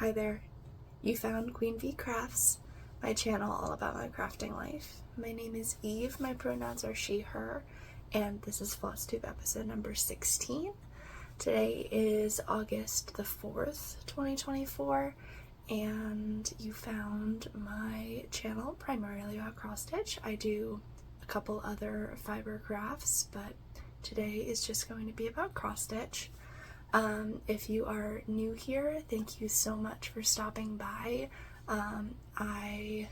Hi there, you found Queen V Crafts, my channel all about my crafting life. My name is Eve, my pronouns are she, her, and this is Flosstube episode number 16. Today is August the 4th, 2024, and you found my channel primarily about cross stitch. I do a couple other fiber crafts, but today is just going to be about cross stitch. If you are new here, thank you so much for stopping by. I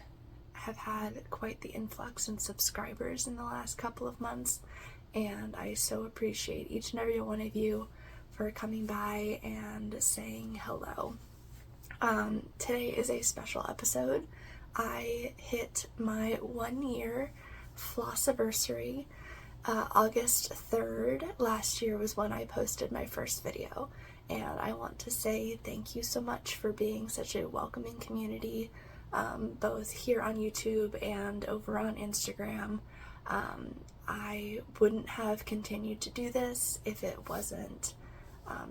have had quite the influx in subscribers in the last couple of months, and I so appreciate each and every one of you for coming by and saying hello. Today is a special episode. I hit my 1 year Flossiversary. August 3rd last year was when I posted my first video, and I want to say thank you so much for being such a welcoming community, both here on YouTube and over on Instagram. I wouldn't have continued to do this if it wasn't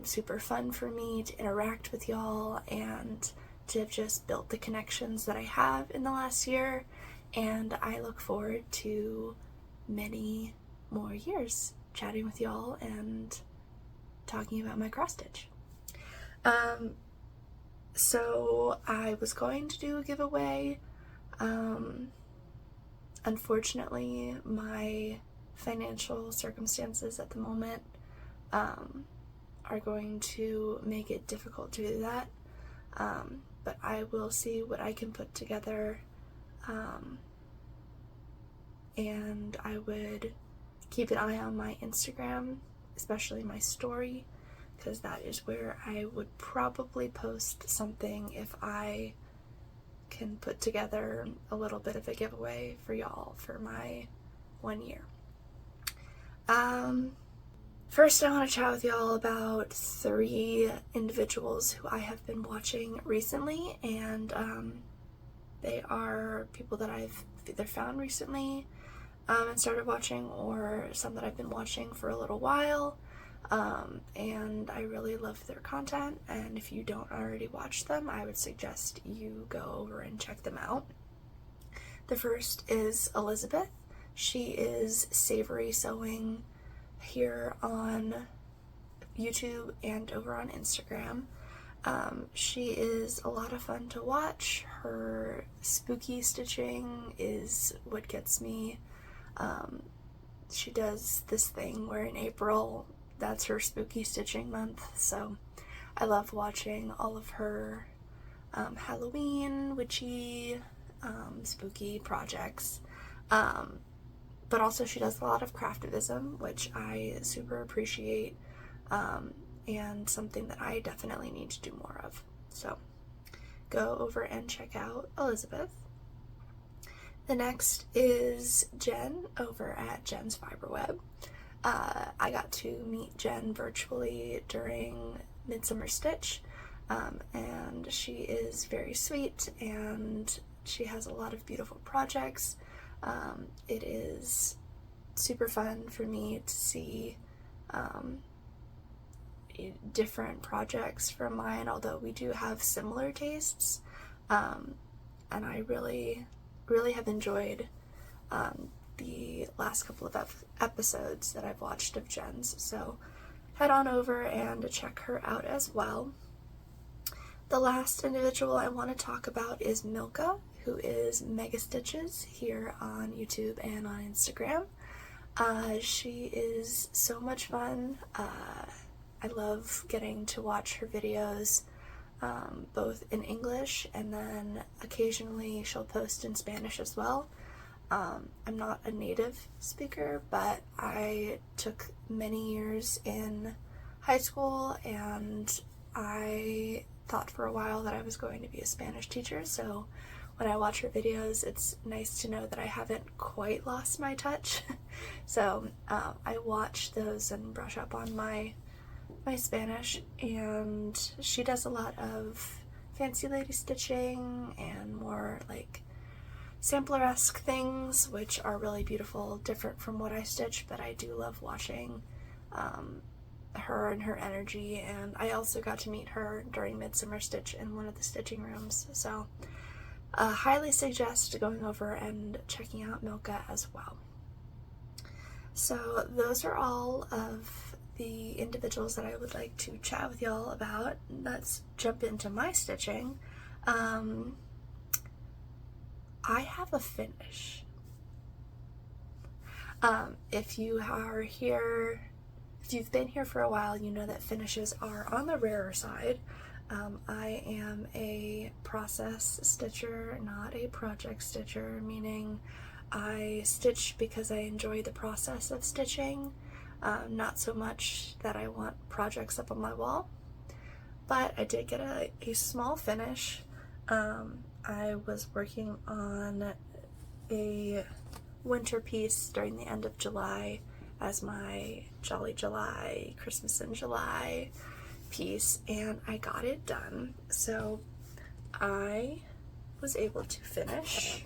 super fun for me to interact with y'all and to have just built the connections that I have in the last year, and I look forward to many more years chatting with y'all and talking about my cross stitch. So I was going to do a giveaway. Unfortunately, my financial circumstances at the moment are going to make it difficult to do that, but I will see what I can put together, and I would keep an eye on my Instagram, especially my story, because that is where I would probably post something if I can put together a little bit of a giveaway for y'all for my 1 year. First I want to chat with y'all about 3 individuals who I have been watching recently, and they are people that I've either found recently and started watching, or some that I've been watching for a little while, and I really love their content, and if you don't already watch them, I would suggest you go over and check them out. The first is Elizabeth. She is Savory Sewing here on YouTube and over on Instagram. She is a lot of fun to watch. Her spooky stitching is what gets me. She does this thing where in April, that's her spooky stitching month, so I love watching all of her Halloween, witchy, spooky projects. But also she does a lot of craftivism, which I super appreciate, and something that I definitely need to do more of. So go over and check out Elizabeth. The next is Jen over at Jen's Fiberweb. I got to meet Jen virtually during Midsummer Stitch, and she is very sweet and she has a lot of beautiful projects. It is super fun for me to see different projects from mine, although we do have similar tastes, and I really have enjoyed the last couple of episodes that I've watched of Jen's, so head on over and check her out as well. The last individual I want to talk about is Milka, who is Mega Stitches here on YouTube and on Instagram. She is so much fun. I love getting to watch her videos, both in English, and then occasionally she'll post in Spanish as well. I'm not a native speaker, but I took many years in high school, and I thought for a while that I was going to be a Spanish teacher, so when I watch her videos, it's nice to know that I haven't quite lost my touch. So I watch those and brush up on my Spanish, and she does a lot of fancy lady stitching and more like sampler-esque things, which are really beautiful, different from what I stitch, but I do love watching her and her energy, and I also got to meet her during Midsummer Stitch in one of the stitching rooms, so highly suggest going over and checking out Milka as well. So those are all of the individuals that I would like to chat with y'all about. Let's jump into my stitching. I have a finish. If you are here, if you've been here for a while, you know that finishes are on the rarer side. I am a process stitcher, not a project stitcher, meaning I stitch because I enjoy the process of stitching, not so much that I want projects up on my wall. But I did get a small finish. I was working on a winter piece during the end of July as my Jolly July, Christmas in July piece, and I got it done. So I was able to finish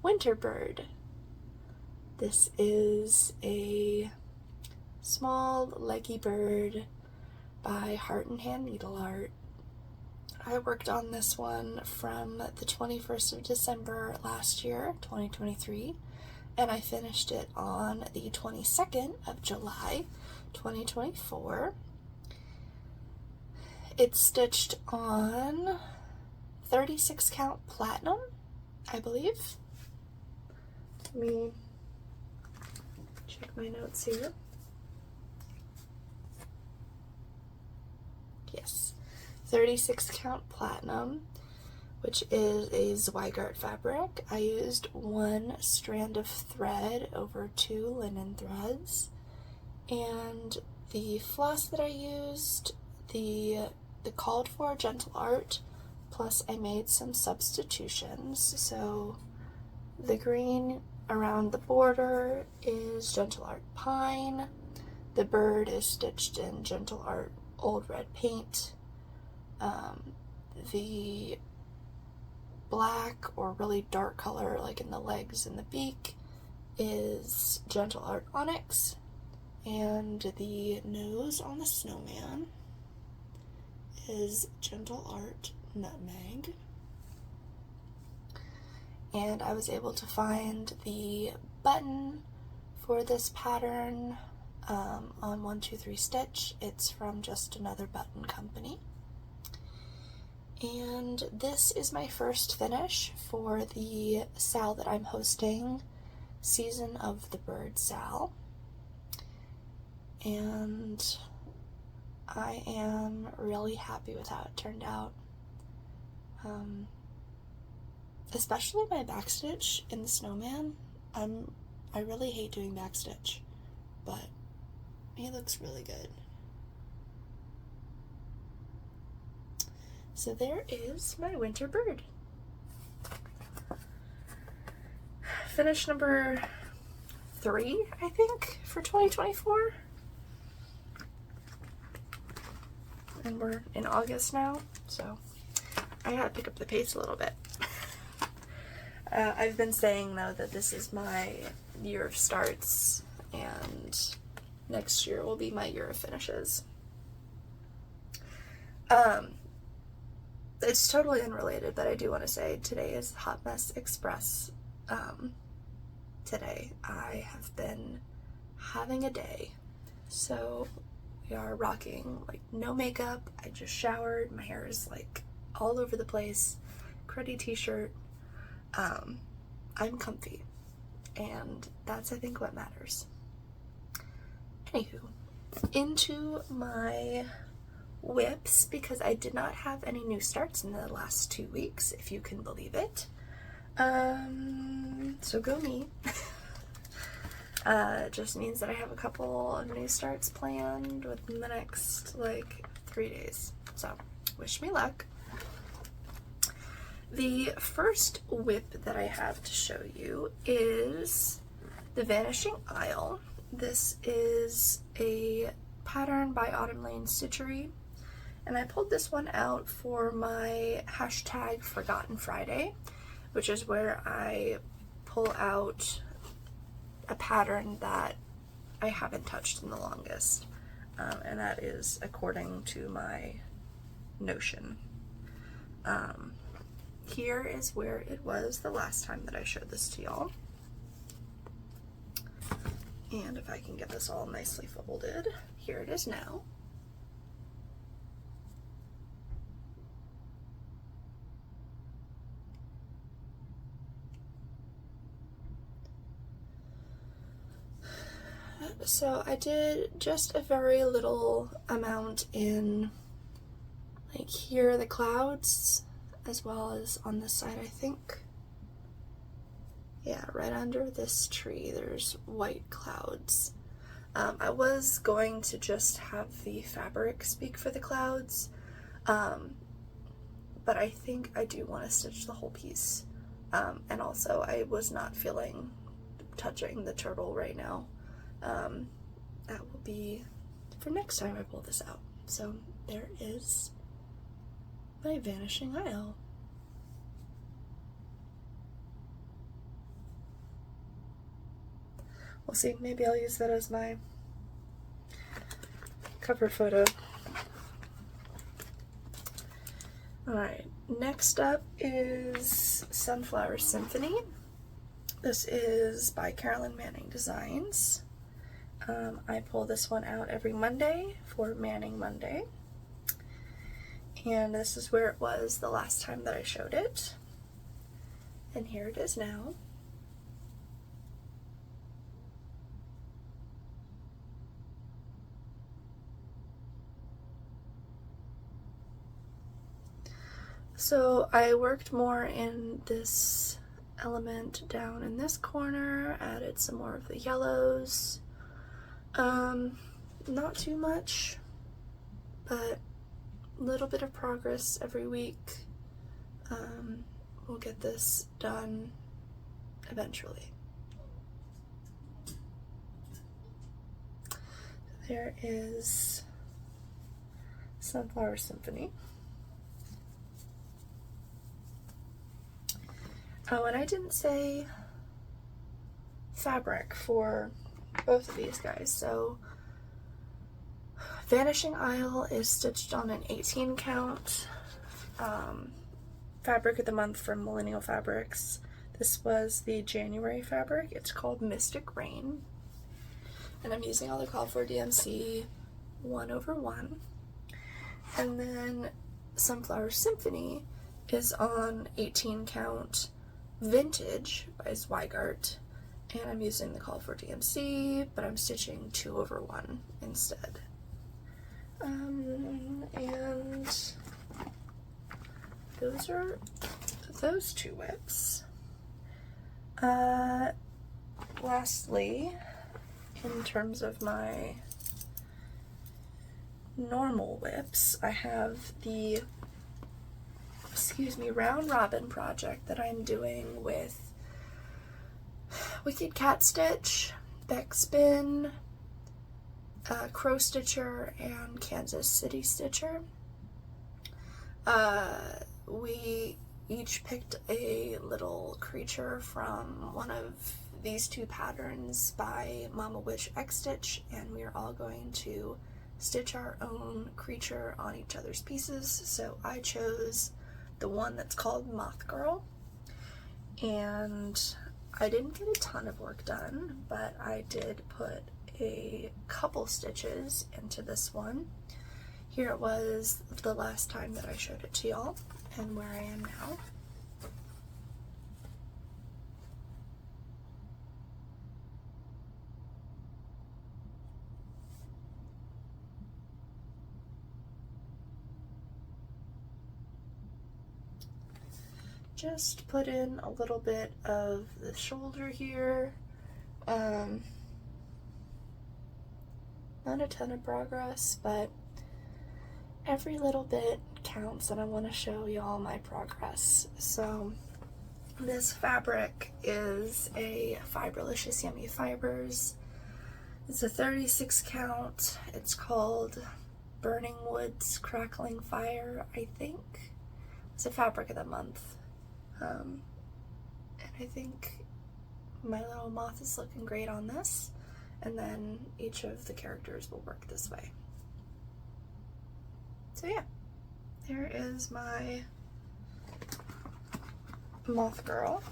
Winterbird. This is a small leggy bird by Heart and Hand Needleart. I worked on this one from the 21st of December last year, 2023, and I finished it on the 22nd of July, 2024. It's stitched on 36 count platinum, I believe. Let me check my notes here. Yes, 36 count platinum, which is a Zweigart fabric. I used one strand of thread over 2 linen threads, and the floss that I used, the called for Gentle Art, plus I made some substitutions. So the green around the border is Gentle Art Pine, the bird is stitched in Gentle Art Old Red Paint, the black or really dark color like in the legs and the beak is Gentle Art Onyx, and the nose on the snowman is Gentle Art Nutmeg. And I was able to find the button for this pattern on 123 Stitch. It's from Just Another Button Company. And this is my first finish for the sal that I'm hosting, Season of the Bird sal. And I am really happy with how it turned out. Especially my backstitch in the snowman. I really hate doing backstitch, but he looks really good. So there is my winter bird. Finish number 3, I think, for 2024. And we're in August now, so I gotta pick up the pace a little bit. I've been saying, though, that this is my year of starts, and next year will be my year of finishes. It's totally unrelated, but I do want to say today is Hot Mess Express. Today I have been having a day, so we are rocking like no makeup. I just showered, my hair is like all over the place, cruddy t-shirt. I'm comfy, and that's I think what matters. Anywho, into my whips, because I did not have any new starts in the last 2 weeks, if you can believe it. So go me. It just means that I have a couple of new starts planned within the next like 3 days, so wish me luck. The first whip that I have to show you is the Vanishing Isle. This is a pattern by Autumn Lane Stitchery, and I pulled this one out for my hashtag Forgotten Friday, which is where I pull out a pattern that I haven't touched in the longest, and that is according to my Notion. Here is where it was the last time that I showed this to y'all. And if I can get this all nicely folded, here it is now. So I did just a very little amount in, like, here are the clouds, as well as on this side, I think. Yeah, right under this tree there's white clouds. I was going to just have the fabric speak for the clouds, but I think I do want to stitch the whole piece. And also I was not feeling touching the turtle right now. That will be for next time I pull this out. So there is my Vanishing Isle. We'll see, maybe I'll use that as my cover photo. Alright, next up is Sunflower Symphony. This is by Carolyn Manning Designs. I pull this one out every Monday for Manning Monday. And this is where it was the last time that I showed it. And here it is now. So I worked more in this element down in this corner, added some more of the yellows. Not too much, but a little bit of progress every week. We'll get this done eventually. There is Sunflower Symphony. Oh, and I didn't say fabric for both of these guys. So Vanishing Isle is stitched on an 18 count. Fabric of the month from Millennial Fabrics. This was the January fabric. It's called Mystic Rain. And I'm using all the call for DMC 1/1. And then Sunflower Symphony is on 18 count Vintage by Zweigart. And I'm using the call for DMC, but I'm stitching 2/1 instead. And those are those two whips. Lastly, in terms of my normal whips, I have the, round robin project that I'm doing with Wicked Cat Stitch, Backspin, Crow Stitcher, and Kansas City Stitcher. We each picked a little creature from one of these two patterns by MamaWitchXStitch, and we are all going to stitch our own creature on each other's pieces. So I chose the one that's called MothGirl, and I didn't get a ton of work done, but I did put a couple stitches into this one. Here it was the last time that I showed it to y'all, and where I am now. Just put in a little bit of the shoulder here. Not a ton of progress, but every little bit counts, and I want to show y'all my progress. So this fabric is a Fiberlicious Yummy Fibers. It's a 36 count. It's called Burning Woods Crackling Fire, I think. It's a fabric of the month. And I think my little moth is looking great on this. and then each of the characters will work this way. So yeah, there is my Moth Girl.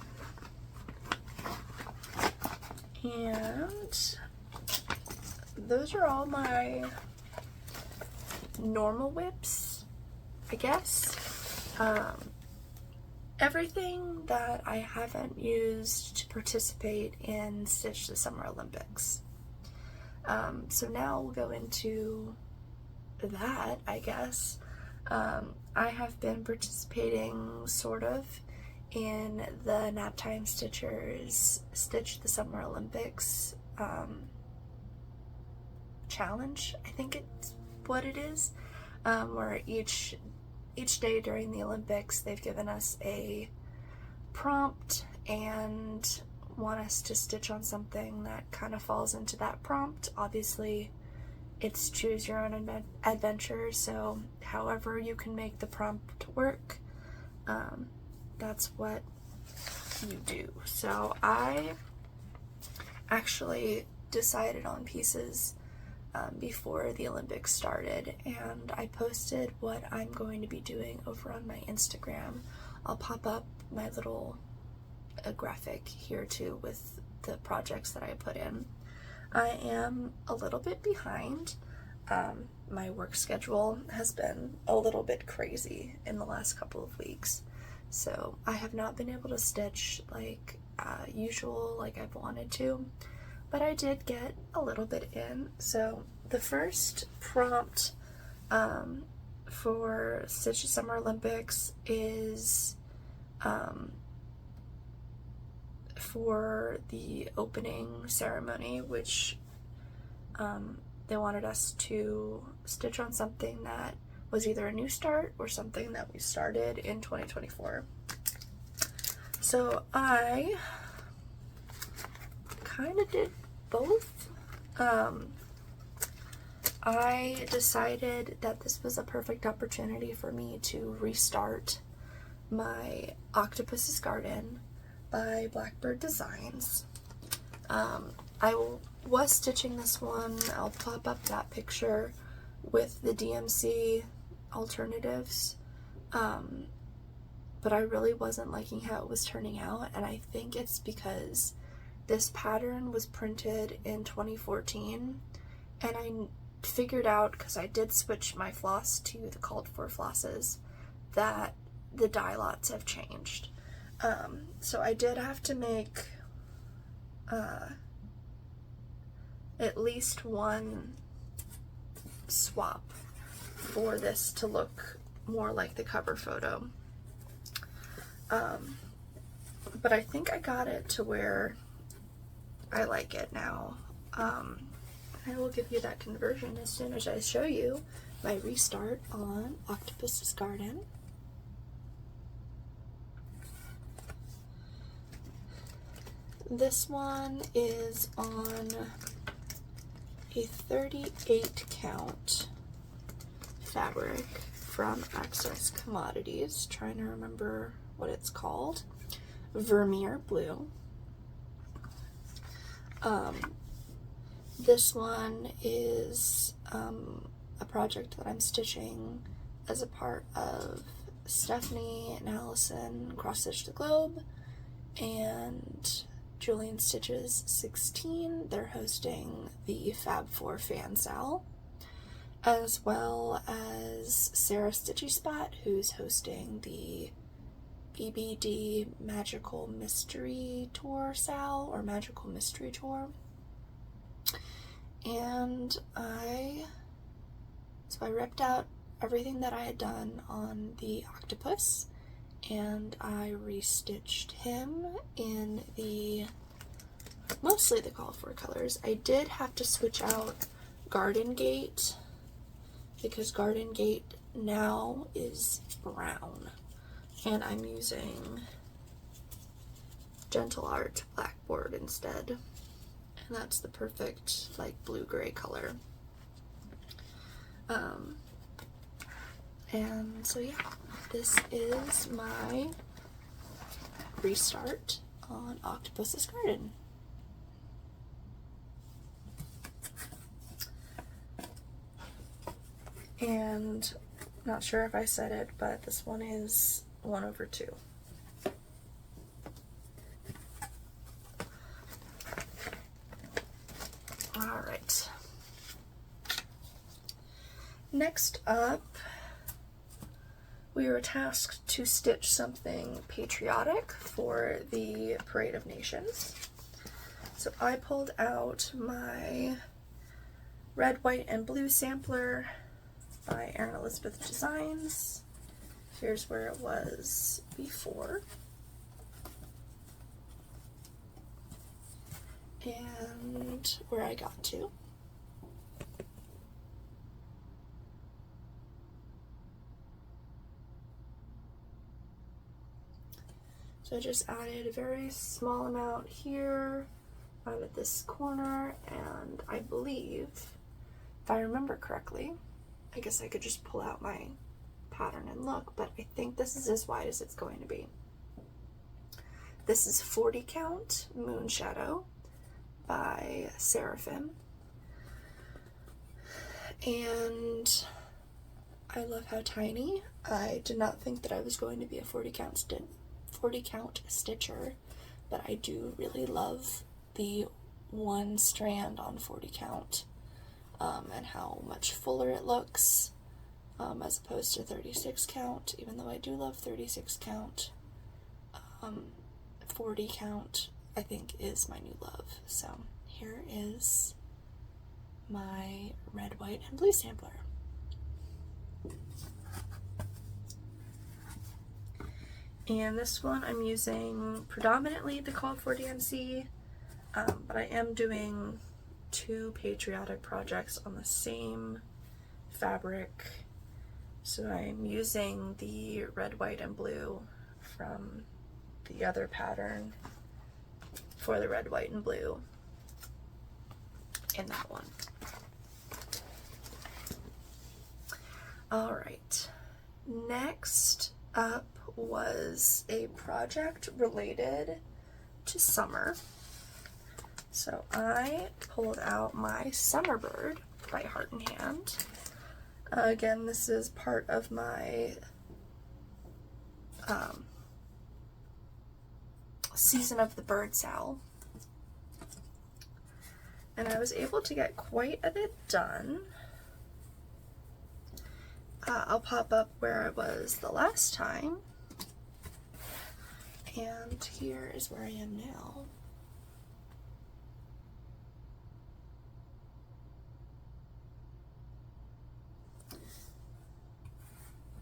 And those are all my normal whips, I guess. Everything that I haven't used to participate in Stitch the Summer Olympics. So now we'll go into that, I guess. I have been participating, sort of, in the Naptime Stitchers Stitch the Summer Olympics challenge, I think it's what it is, where each day during the Olympics they've given us a prompt and want us to stitch on something that kind of falls into that prompt. Obviously it's choose your own adventure, so however you can make the prompt work, that's what you do. So I actually decided on pieces before the Olympics started, and I posted what I'm going to be doing over on my Instagram. I'll pop up my little graphic here too with the projects that I put in. I am a little bit behind. My work schedule has been a little bit crazy in the last couple of weeks, so I have not been able to stitch like usual, like I've wanted to, but I did get a little bit in. So the first prompt for Stitch the Summer Olympics is for the opening ceremony, which they wanted us to stitch on something that was either a new start or something that we started in 2024. So I kind of did both. I decided that this was a perfect opportunity for me to restart my Octopus's Garden by Blackbird Designs. I was stitching this one. I'll pop up that picture with the DMC alternatives, but I really wasn't liking how it was turning out, and I think it's because this pattern was printed in 2014, and I figured out, because I did switch my floss to the called for flosses, that the dye lots have changed. So I did have to make at least one swap for this to look more like the cover photo. But I think I got it to where I like it now. I will give you that conversion as soon as I show you my restart on Octopus's Garden. This one is on a 38 count fabric from Access Commodities. Trying to remember what it's called. Vermeer Blue. This one is a project that I'm stitching as a part of Stephanie and Allison Cross Stitch the Globe and Julian Stitches 16. They're hosting the Fab4 fan sale, as well as Sarah Stitchy Spot, who's hosting the BBD Magical Mystery Tour sale, or Magical Mystery Tour. And I ripped out everything that I had done on the Octopus, and I restitched him in mostly the call for colors. I did have to switch out Garden Gate, because Garden Gate now is brown, and I'm using Gentle Art Blackbird instead, and that's the perfect like blue-gray color. And so yeah, this is my restart on Octopus's Garden. And not sure if I said it, but this one is 1/2. Alright. Next up, we were tasked to stitch something patriotic for the Parade of Nations. So I pulled out my red, white, and blue sampler by Erin Elizabeth Designs. Here's where it was before. And where I got to. So I just added a very small amount here, out at this corner, and I believe, if I remember correctly, I guess I could just pull out my pattern and look, but I think this is as wide as it's going to be. This is 40 count Moon Shadow by Seraphim, and I love how tiny. I did not think that I was going to be a 40 count stitcher, but I do really love the one strand on 40 count and how much fuller it looks as opposed to 36 count, even though I do love 36 count. 40 count I think is my new love. So here is my red, white, and blue sampler. And this one I'm using predominantly the called for DMC, but I am doing 2 patriotic projects on the same fabric. So I'm using the red, white, and blue from the other pattern for the red, white, and blue in that one. Alright, next up was a project related to summer. So I pulled out my Summer Bird by Heart and Hand. Again, this is part of my Season of the Birds Owl. And I was able to get quite a bit done. I'll pop up where I was the last time. And here is where I am now.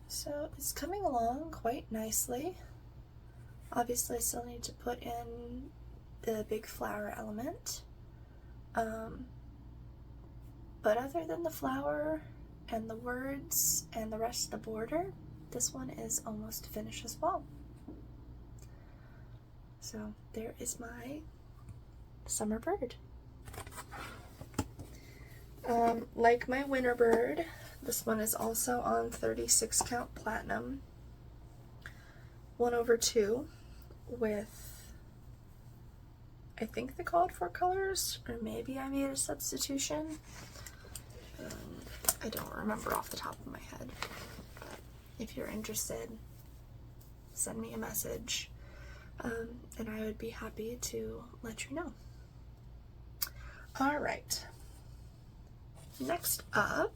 So it's coming along quite nicely. Obviously I still need to put in the big flower element. But other than the flower and the words and the rest of the border, this one is almost finished as well. So there is my Summer Bird. Like my Winter Bird, this one is also on 36 count platinum, 1/2 with, I think they called for colors, or maybe I made a substitution. I don't remember off the top of my head. But if you're interested, send me a message, and I would be happy to let you know. Alright, next up,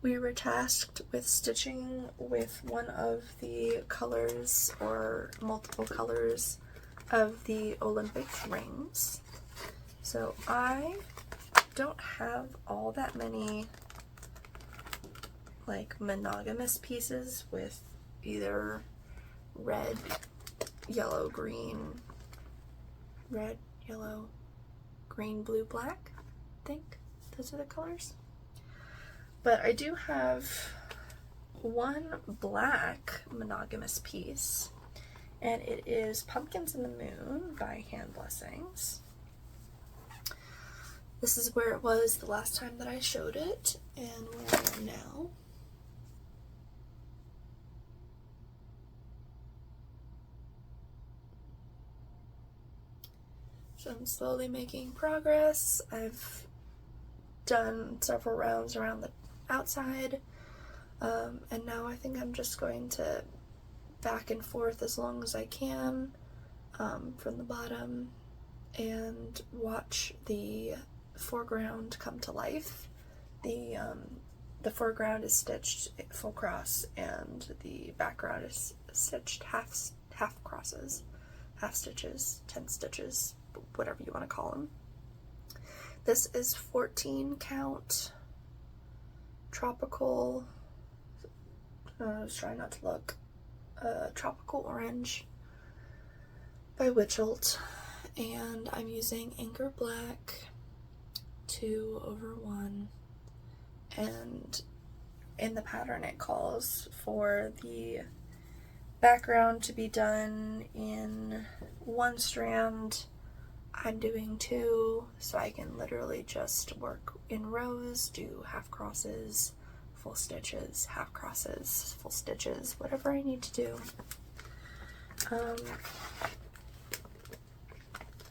we were tasked with stitching with one of the colors or multiple colors of the Olympic rings. So I don't have all that many like monogamous pieces with either red, yellow, green, red, yellow, green, blue, black. I think those are the colors. But I do have one black monogamous piece, and it is Pumpkins in the Moon by Handblessings. This is where it was the last time that I showed it, and where I am now. So I'm slowly making progress. I've done several rounds around the outside, and now I think I'm just going to back and forth as long as I can from the bottom and watch the foreground come to life. The foreground is stitched full cross and the background is stitched half crosses, half stitches, 10 stitches, whatever you want to call them. This is 14 count tropical, I was trying not to look, Tropical Orange by Witchelt, and I'm using Anchor Black 2/1, and in the pattern it calls for the background to be done in 1 strand. I'm doing 2, so I can literally just work in rows, do half crosses, full stitches, half crosses, full stitches, whatever I need to do.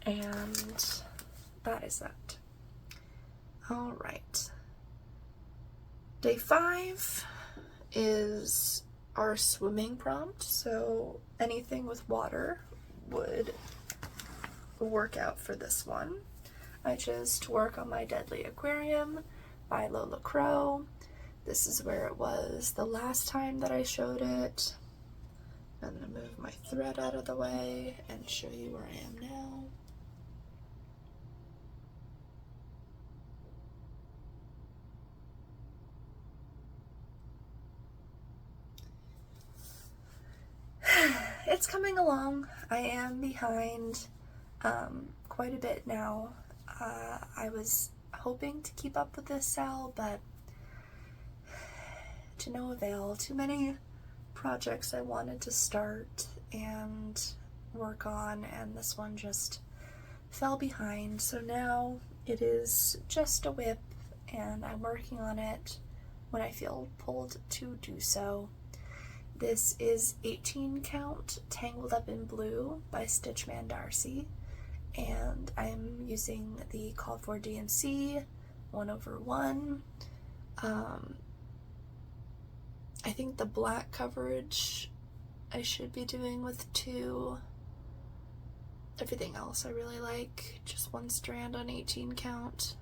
And that is that. Alright. Day 5 is our swimming prompt, so anything with water would work out for this one. I chose to work on my Deadly Aquarium by Lola. This is where it was the last time that I showed it. I'm going to move my thread out of the way and show you where I am now. It's coming along. I am behind quite a bit now. I was hoping to keep up with this Sal, but to no avail. Too many projects I wanted to start and work on, and this one just fell behind. So now it is just a whip, and I'm working on it when I feel pulled to do so. This is 18 count Tangled Up in Blue by Stitchman Darcy, and I'm using the called for DMC 1/1. I think the black coverage I should be doing with 2. Everything else I really like just 1 strand on 18 count.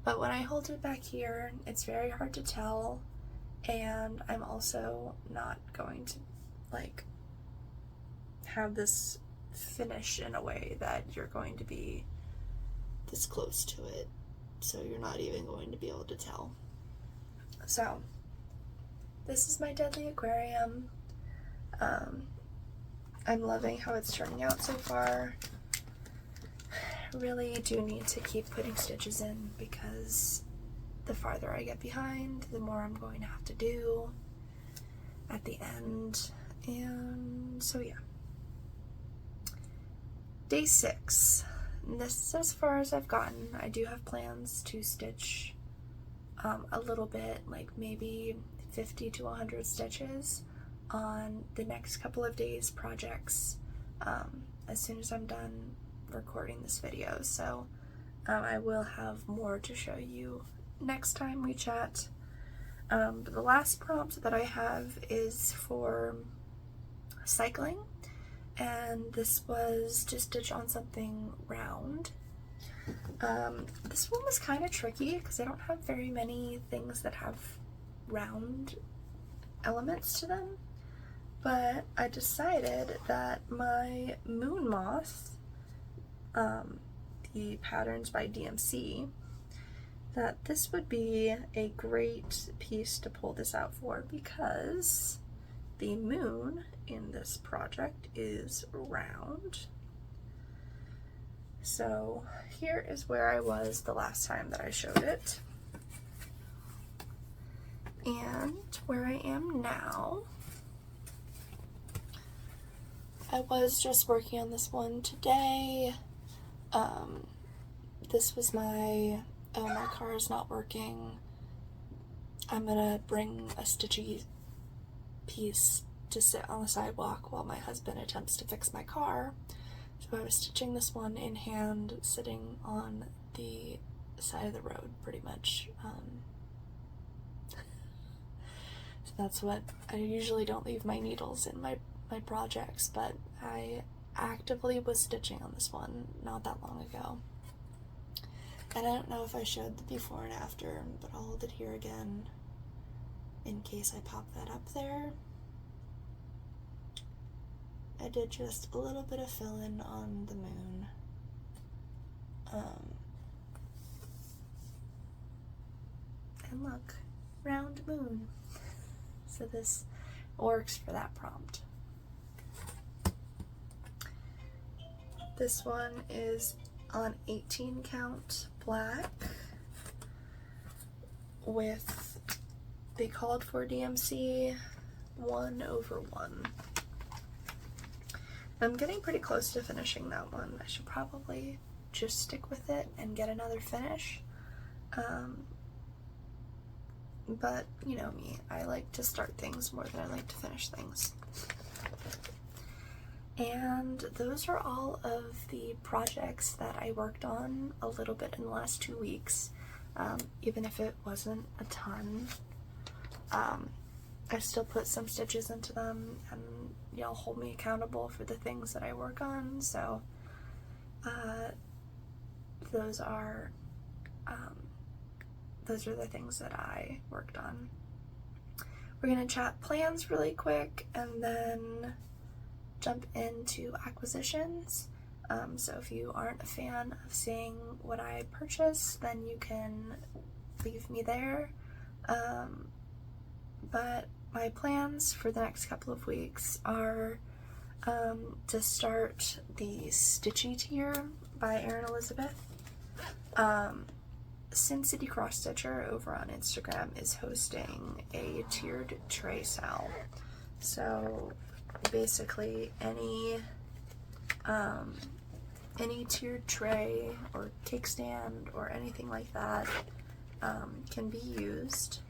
But when I hold it back here, it's very hard to tell, and I'm also not going to like have this finish in a way that you're going to be this close to it, so you're not even going to be able to tell. So this is my Deadly Aquarium. I'm loving how it's turning out so far. I really do need to keep putting stitches in because the farther I get behind, the more I'm going to have to do at the end. And so yeah. Day 6. And this is as far as I've gotten. I do have plans to stitch a little bit, like maybe 50 to 100 stitches on the next couple of days projects as soon as I'm done recording this video. So I will have more to show you next time we chat. But the last prompt that I have is for cycling, and this was to stitch on something round. This one was kind of tricky because I don't have very many things that have round elements to them, but I decided that my moon moth, the patterns by DMC, that this would be a great piece to pull this out for because the moon in this project is round. So here is where I was the last time that I showed it, and where I am now. I was just working on this one today. This was my car is not working. I'm gonna bring a stitchy piece to sit on the sidewalk while my husband attempts to fix my car. So I was stitching this one in hand, sitting on the side of the road pretty much. that's what, I usually don't leave my needles in my projects, but I actively was stitching on this one not that long ago. And I don't know if I showed the before and after, but I'll hold it here again in case I pop that up there. I did just a little bit of fill-in on the moon. And look, round moon. So this works for that prompt. This one is on 18 count black with the called for DMC 1/1. I'm getting pretty close to finishing that one. I should probably just stick with it and get another finish. But you know me, I like to start things more than I like to finish things. And those are all of the projects that I worked on a little bit in the last 2 weeks. Even if it wasn't a ton, I still put some stitches into them, and y'all hold me accountable for the things that I work on, so those are the things that I worked on. We're gonna chat plans really quick and then jump into acquisitions. So if you aren't a fan of seeing what I purchase, then you can leave me there. But my plans for the next couple of weeks are to start the Stitchy tier by Erin Elizabeth. Sin City Cross Stitcher over on Instagram is hosting a tiered tray sale. So basically any tiered tray or cake stand or anything like that can be used.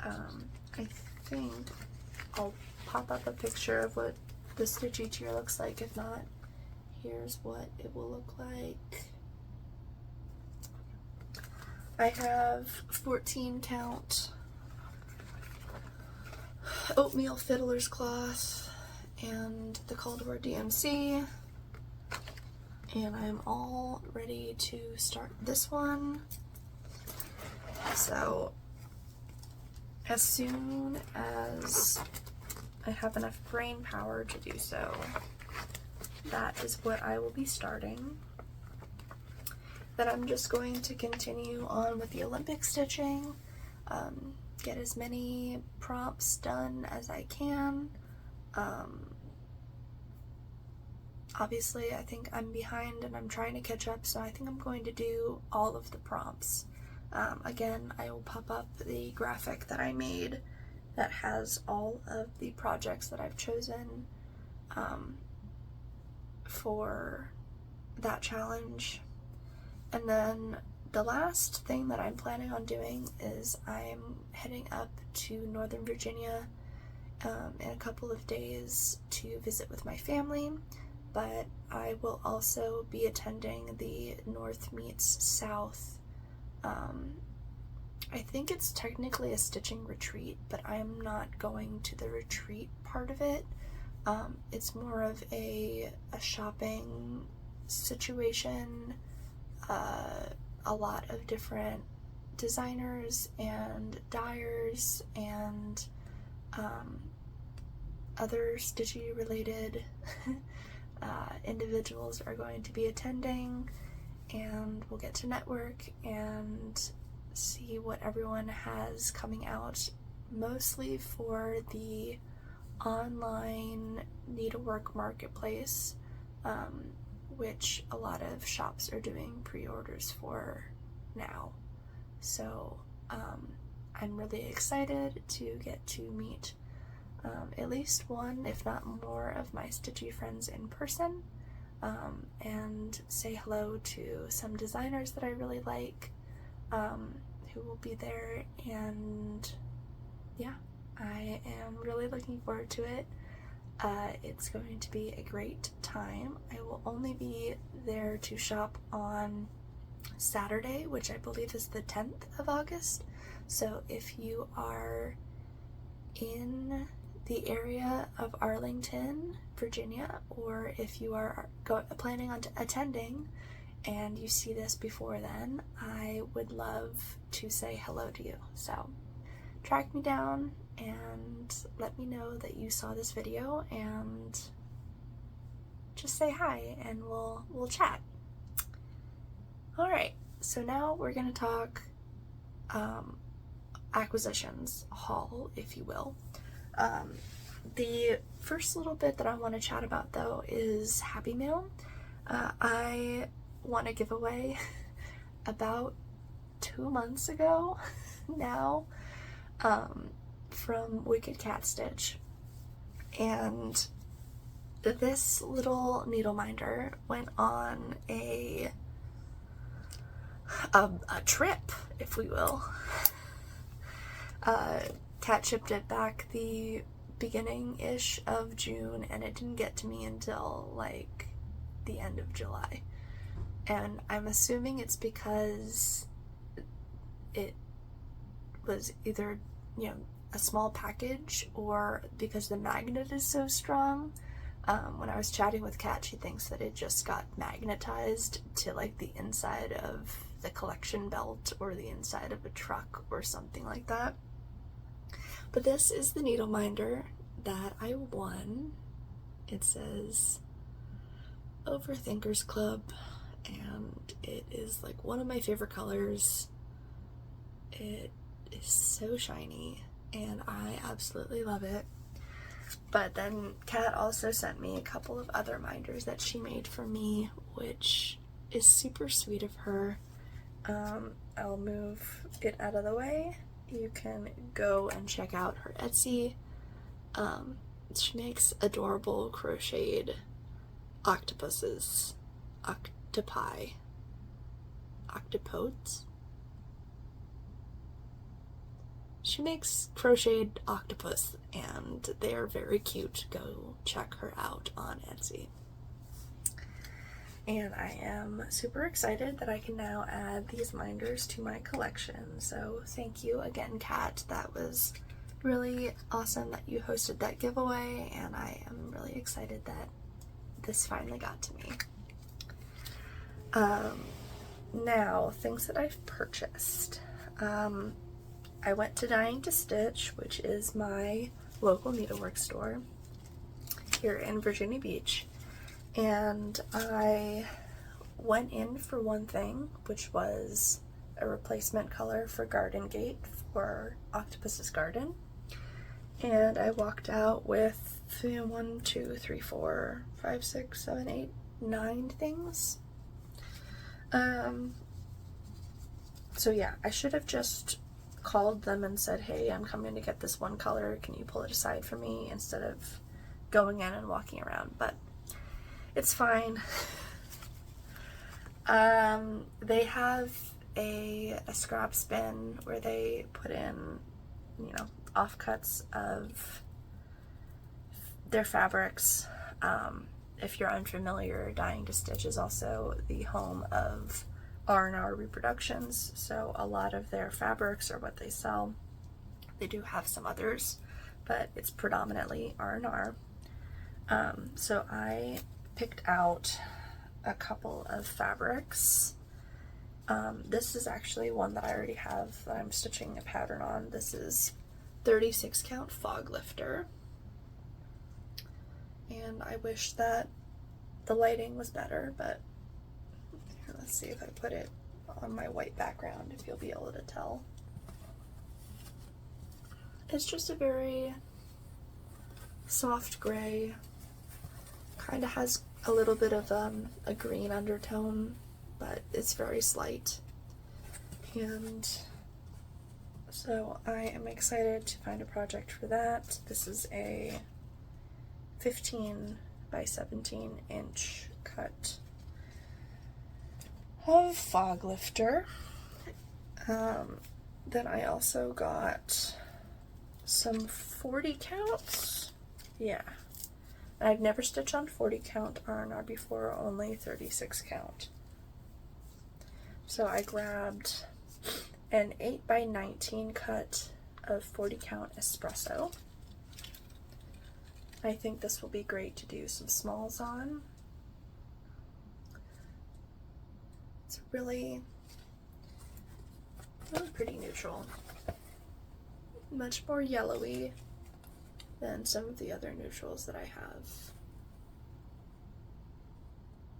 I think I'll pop up a picture of what the Stitchy tier looks like. If not, here's what it will look like. I have 14 count oatmeal fiddler's cloth and the Cold War DMC, and I'm all ready to start this one. So as soon as I have enough brain power to do so, that is what I will be starting. Then I'm just going to continue on with the Olympic stitching, get as many prompts done as I can. Obviously, I think I'm behind and I'm trying to catch up, so I think I'm going to do all of the prompts. Again, I will pop up the graphic that I made that has all of the projects that I've chosen for that challenge. And then the last thing that I'm planning on doing is I'm heading up to Northern Virginia in a couple of days to visit with my family, but I will also be attending the North Meets South. I think it's technically a stitching retreat, but I'm not going to the retreat part of it. It's more of a shopping situation. A lot of different designers and dyers and other stitchy related individuals are going to be attending, and we'll get to network and see what everyone has coming out, mostly for the online needlework marketplace, which a lot of shops are doing pre-orders for now. So I'm really excited to get to meet at least one, if not more, of my stitchy friends in person, and say hello to some designers that I really like who will be there. And yeah, I am really looking forward to it. It's going to be a great time. I will only be there to shop on Saturday, which I believe is the 10th of August. So if you are in the area of Arlington, Virginia, or if you are planning on attending and you see this before then, I would love to say hello to you. So track me down and let me know that you saw this video, and just say hi and we'll chat. Alright, so now we're gonna talk acquisitions haul, if you will. The first little bit that I want to chat about though is Happy Mail. I won a giveaway about 2 months ago now, from Wicked Cat Stitch, and this little needle minder went on a trip, if we will. Cat shipped it back the beginning-ish of June, and it didn't get to me until like the end of July. And I'm assuming it's because it was either, you know, a small package, or because the magnet is so strong. When I was chatting with Kat, she thinks that it just got magnetized to like the inside of the collection belt or the inside of a truck or something like that. But this is the needle minder that I won. It says Overthinkers Club, and it is like one of my favorite colors. It is so shiny and I absolutely love it. But then Kat also sent me a couple of other minders that she made for me, which is super sweet of her. I'll move it out of the way. You can go and check out her Etsy. She makes adorable crocheted octopuses, octopodes. She makes crocheted octopus, and they are very cute. Go check her out on Etsy. And I am super excited that I can now add these minders to my collection. So thank you again, Kat. That was really awesome that you hosted that giveaway, and I am really excited that this finally got to me. Now, things that I've purchased. I went to Dying to Stitch, which is my local needlework store here in Virginia Beach, and I went in for one thing, which was a replacement color for Garden Gate for Octopus's Garden, and I walked out with 1, 2, 3, 4, 5, 6, 7, 8, 9 things. So yeah, I should have just called them and said, hey, I'm coming to get this one color, can you pull it aside for me, instead of going in and walking around, but it's fine. They have a scrap bin where they put in, you know, offcuts of their fabrics. If you're unfamiliar, Dying to Stitch is also the home of R&R Reproductions, so a lot of their fabrics are what they sell. They do have some others, but it's predominantly R&R. So I picked out a couple of fabrics. This is actually one that I already have that I'm stitching a pattern on. This is 36 count Fog Lifter, and I wish that the lighting was better, but let's see if I put it on my white background, if you'll be able to tell. It's just a very soft gray, kind of has a little bit of a green undertone, but it's very slight. And so I am excited to find a project for that. This is a 15 by 17 inch cut of Fog Lifter. Then I also got some 40 counts. Yeah. I've never stitched on 40 count R&R before, only 36 count. So I grabbed an 8 by 19 cut of 40 count espresso. I think this will be great to do some smalls on. It's really pretty neutral. Much more yellowy than some of the other neutrals that I have.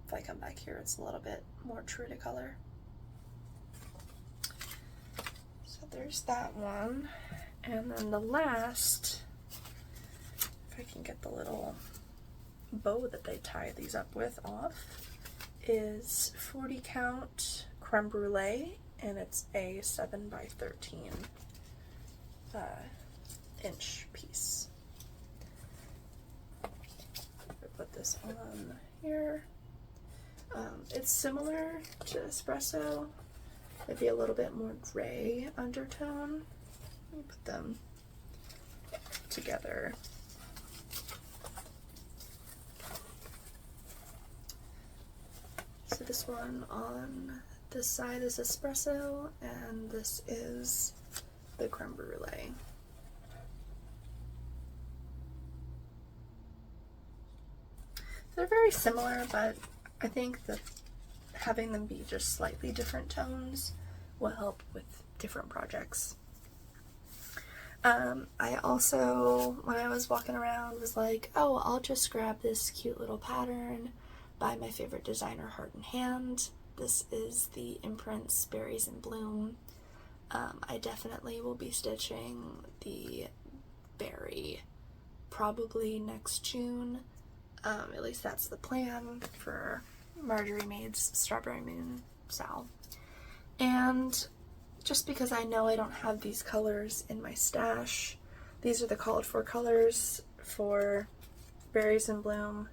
If I come back here, it's a little bit more true to color. So there's that one. And then the last, if I can get the little bow that they tie these up with off, is 40 count creme brulee, and it's a 7x13 inch piece. I'll put this on here. It's similar to espresso, maybe a little bit more gray undertone. Let me put them together. So this one on this side is espresso, and this is the creme brulee. They're very similar, but I think that having them be just slightly different tones will help with different projects. I also, when I was walking around, was like, oh, I'll just grab this cute little pattern by my favorite designer, Heart and Hand. This is the Imprints Berries in Bloom. I definitely will be stitching the berry probably next June. At least that's the plan for Marjorie Maid's Strawberry Moon Sal. And just because I know I don't have these colors in my stash, these are the called for colors for Berries in Bloom.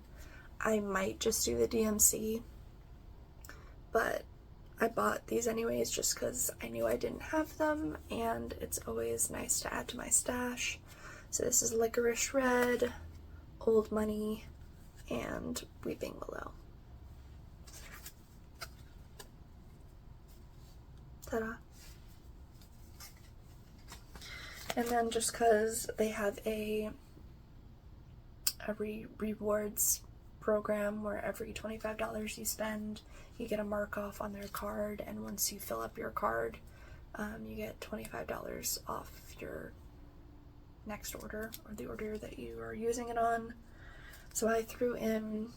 I might just do the DMC, but I bought these anyways just because I knew I didn't have them, and it's always nice to add to my stash. So this is Licorice Red, Old Money, and Weeping Willow. Ta-da! And then just because they have a rewards program where every $25 you spend, you get a mark off on their card, and once you fill up your card, you get $25 off your next order, or the order that you are using it on. So I threw in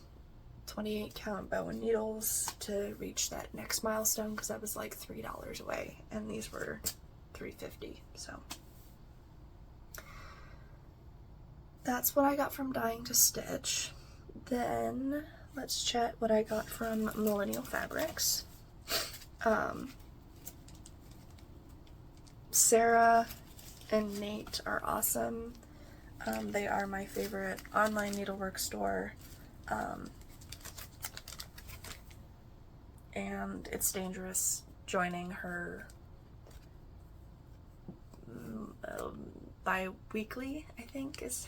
28 count bow and needles to reach that next milestone because I was like $3 away, and these were $3.50. So that's what I got from Dying to Stitch. Then let's chat what I got from Millennial Fabrics. Sarah and Nate are awesome. They are my favorite online needlework store. And it's dangerous joining her bi-weekly, I think is.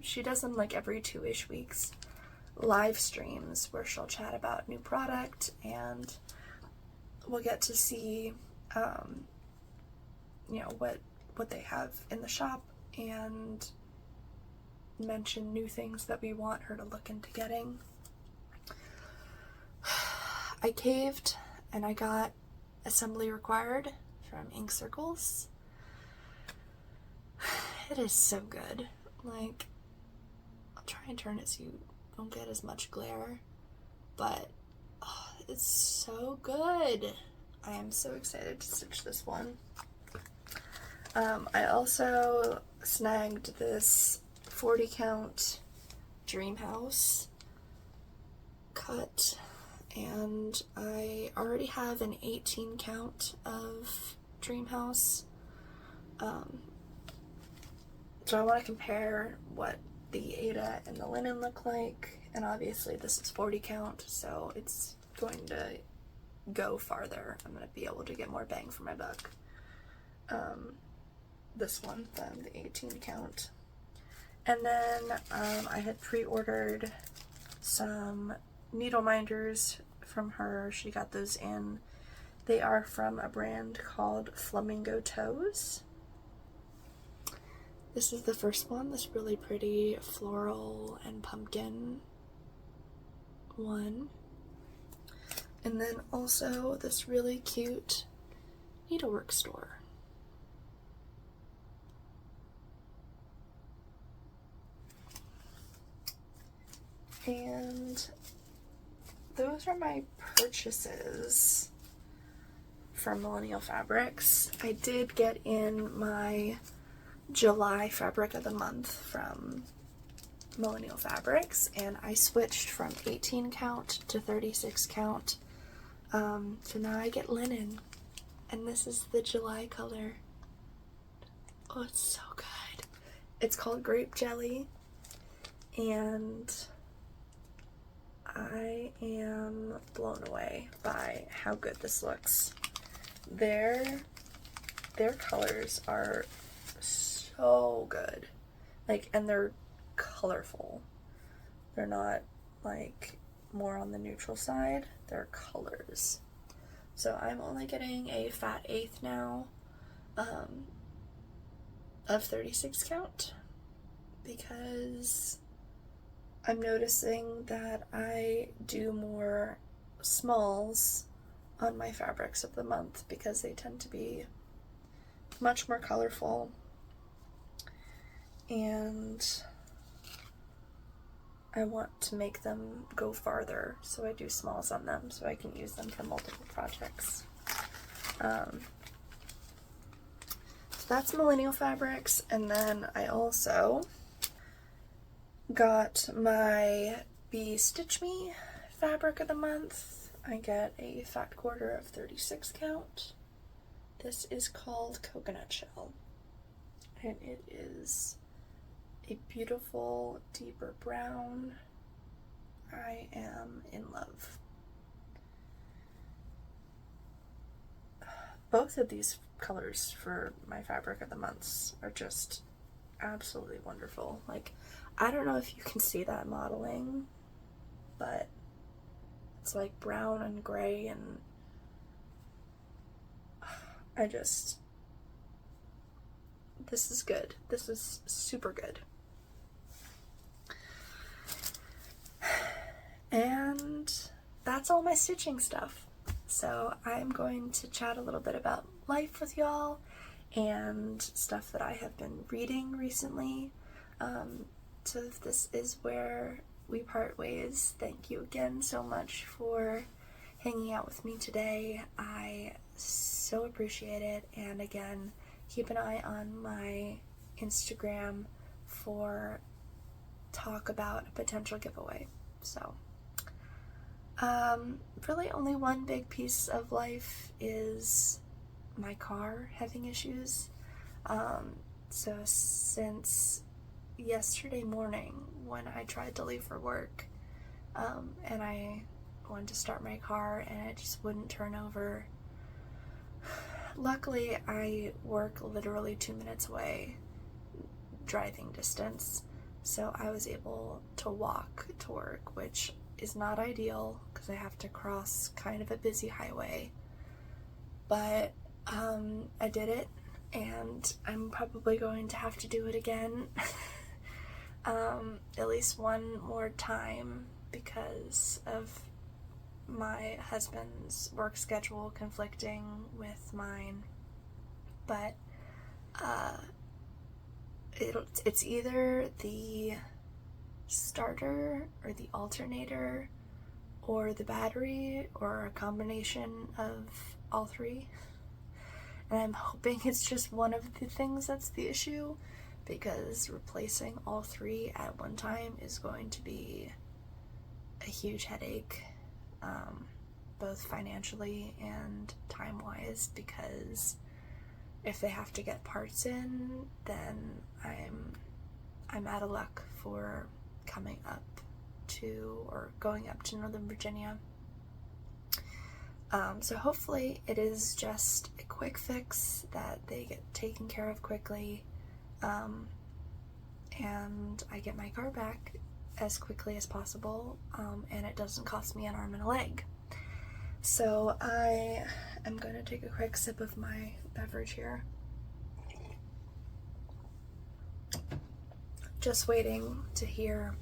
She does them like every 2-ish weeks. Live streams where she'll chat about new product, and we'll get to see you know, what they have in the shop, and mention new things that we want her to look into getting. I caved and I got Assembly Required from Ink Circles. It is so good. Like, I'll try and turn it so you don't get as much glare, but oh, it's so good. I am so excited to stitch this one. I also snagged this 40 count Dream House cut, and I already have an 18 count of Dream House. So I want to compare what the Ada and the linen look like, and obviously this is 40 count, so it's going to go farther. I'm going to be able to get more bang for my buck. This one from the 18 count. And then I had pre-ordered some needle minders from her. She got those in. They are from a brand called Flamingo Toes. This is the first one, this really pretty floral and pumpkin one. And then also this really cute needlework store. And those are my purchases from Millennial Fabrics. I did get in my July fabric of the month from Millennial Fabrics, and I switched from 18 count to 36 count. So now I get linen, and this is the July color. Oh, it's so good. It's called Grape Jelly, and I am blown away by how good this looks. Their colors are so good, like, and they're colorful. They're not like more on the neutral side, they're colors. So I'm only getting a fat eighth now of 36 count because I'm noticing that I do more smalls on my fabrics of the month because they tend to be much more colorful, and I want to make them go farther, so I do smalls on them so I can use them for multiple projects. So that's Millennial Fabrics, and then I also got my BeStitchMe fabric of the month. I get a fat quarter of 36 count. This is called Coconut Shell, and it is a beautiful deeper brown. I am in love. Both of these colors for my fabric of the months are just absolutely wonderful. Like, I don't know if you can see that modeling, but it's like brown and gray, and this is good. This is super good. And that's all my stitching stuff. So I'm going to chat a little bit about life with y'all and stuff that I have been reading recently. So if this is where we part ways, thank you again so much for hanging out with me today. I so appreciate it. And again, keep an eye on my Instagram for talk about a potential giveaway. So really only one big piece of life is my car having issues. So since yesterday morning when I tried to leave for work, and I wanted to start my car and it just wouldn't turn over. Luckily, I work literally 2 minutes away, driving distance, so I was able to walk to work, which is not ideal because I have to cross kind of a busy highway, but I did it, and I'm probably going to have to do it again at least one more time because of my husband's work schedule conflicting with mine. But it's either the starter or the alternator or the battery or a combination of all three, and I'm hoping it's just one of the things that's the issue, because replacing all three at one time is going to be a huge headache, both financially and time-wise, because if they have to get parts in, then I'm out of luck for coming up to or going up to Northern Virginia. So hopefully it is just a quick fix that they get taken care of quickly, and I get my car back as quickly as possible, and it doesn't cost me an arm and a leg. So I am going to take a quick sip of my beverage here. just waiting to hear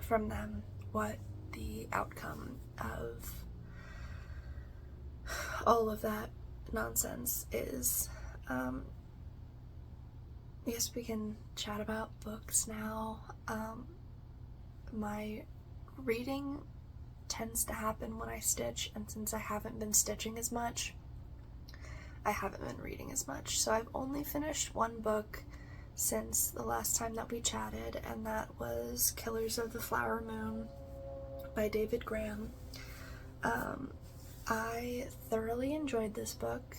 from them what the outcome of all of that nonsense is. I guess we can chat about books now. My reading tends to happen when I stitch, and since I haven't been stitching as much, I haven't been reading as much. So I've only finished one book since the last time that we chatted, and that was Killers of the Flower Moon by David Graham. I thoroughly enjoyed this book.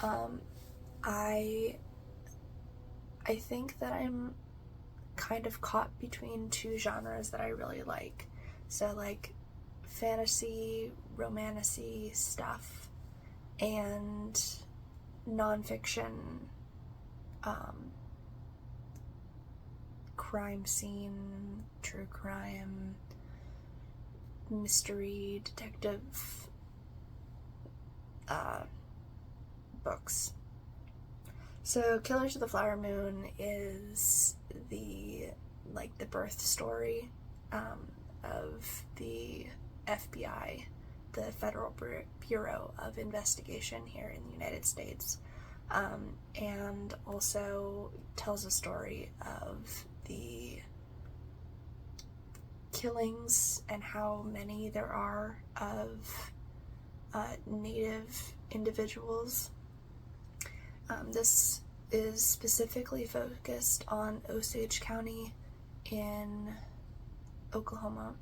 I think that I'm kind of caught between two genres that I really like. So like fantasy, romantasy stuff, and nonfiction, crime scene, true crime, mystery, detective books. So Killers of the Flower Moon is the birth story of the FBI, the Federal Bureau of Investigation here in the United States, and also tells a story of the killings and how many there are of Native individuals. This is specifically focused on Osage County in Oklahoma,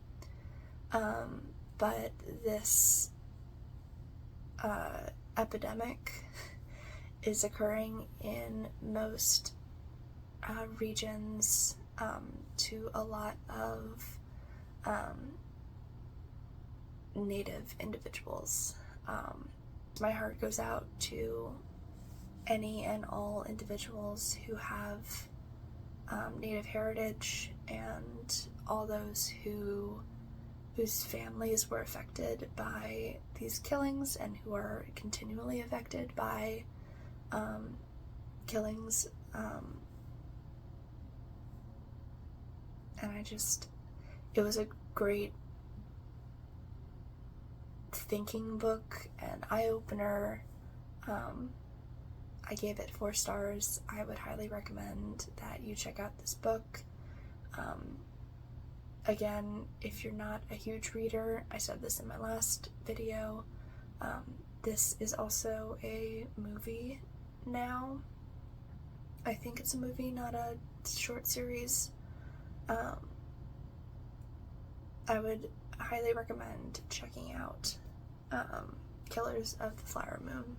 but this epidemic is occurring in most regions, to a lot of Native individuals. My heart goes out to any and all individuals who have Native heritage, and all those whose families were affected by these killings and who are continually affected by killings. And it was a great thinking book, an eye-opener. I gave it 4 stars. I would highly recommend that you check out this book. Again, if you're not a huge reader, I said this in my last video, this is also a movie now. I think it's a movie, not a short series. I would highly recommend checking out Killers of the Flower Moon.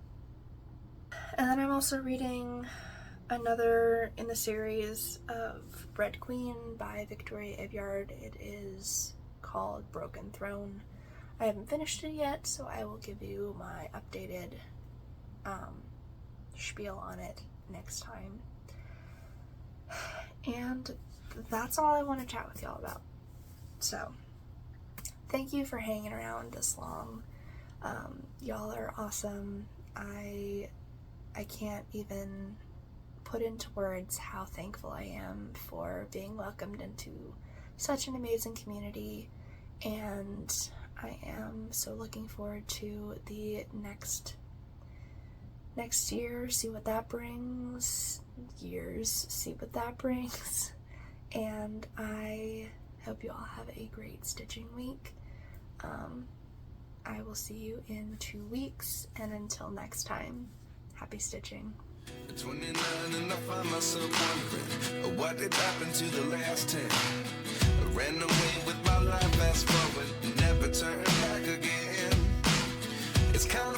And then I'm also reading another in the series of Red Queen by Victoria Aveyard. It is called Broken Throne. I haven't finished it yet, so I will give you my updated spiel on it next time. And that's all I want to chat with y'all about. So, thank you for hanging around this long. Y'all are awesome. I can't even put into words how thankful I am for being welcomed into such an amazing community, and I am so looking forward to the next year, see what that brings, and I hope you all have a great stitching week. I will see you in 2 weeks, and until next time, happy stitching. 29 and I find myself wondering what did happen to the last 10. I ran away with my life, fast forward, never turn back again. It's kind